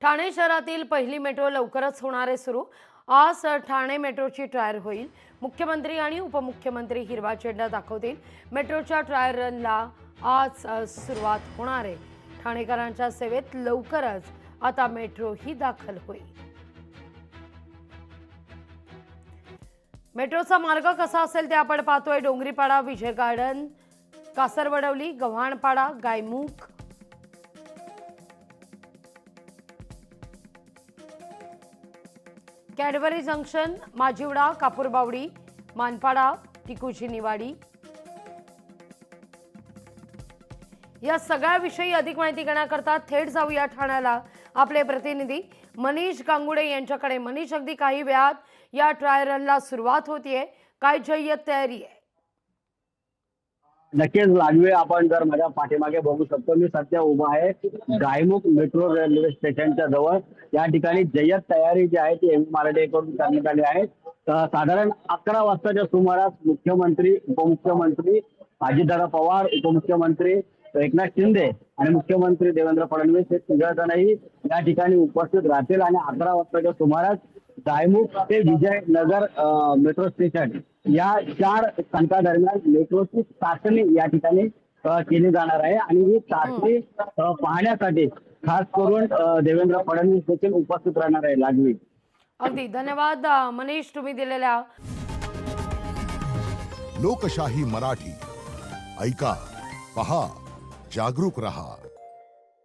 ठाणे शहरातील पहिली मेट्रो लवकरच होणार आहे सुरू। आज ठाणे मेट्रोची ट्रायल होईल। मुख्यमंत्री आणि उपमुख्यमंत्री हिरवा झेंडा दाखवतील। मेट्रोच्या ट्रायल रनला आज सुरुवात होणार आहे। ठाणेकरांच्या सेवेत लवकरच आता मेट्रो ही दाखल होईल। मेट्रोचा मार्ग कसा असेल ते आपण पाहतोय। Dongripada, Vijay garden, Kasarvadavali, Gavhanpada, Gaimukh, Cadbury junction, Majiwada, Kapurbawdi, Manpada, Tikuji Niwadi या सगळ्याविषयी अधिक माहिती घेण्याकरता थेट जाऊया ठाण्याला। आपले प्रतिनिधी मनीष गांगुडे यांच्याकडे। मनीष, अगदी काही वेळात या ट्रायल रनला सुरुवात होतीये, काय जय्यत तयारी आहे? नक्कीच लागवे, आपण जर माझ्या पाठीमागे बघू शकतो, मी सध्या उभा आहे गायमुख मेट्रो रेल्वे स्टेशनच्या जवळ। या ठिकाणी जय्यत तयारी जी आहे ती MMRDA कडून करण्यात आली आहे। साधारण 11 वाजताच्या सुमारास मुख्यमंत्री, उपमुख्यमंत्री अजितदादा पवार, उपमुख्यमंत्री एकनाथ शिंदे आणि मुख्यमंत्री देवेंद्र फडणवीस हे तिघजणही या ठिकाणी उपस्थित राहतील आणि 11 वाजताच्या सुमारास गायमुख ते विजयनगर मेट्रो स्टेशन या 4 स्थानकादरम्यान मेट्रोची चाचणी या ठिकाणी केली जाणार आहे आणि ही चाचणी पाहण्यासाठी खास करून देवेंद्र फडणवीस देखील उपस्थित राहणार आहे। लागवी, अगदी धन्यवाद मनीष, तुम्ही दिलेल्या। लोकशाही मराठी ऐका, पहा, जागरूक रहा।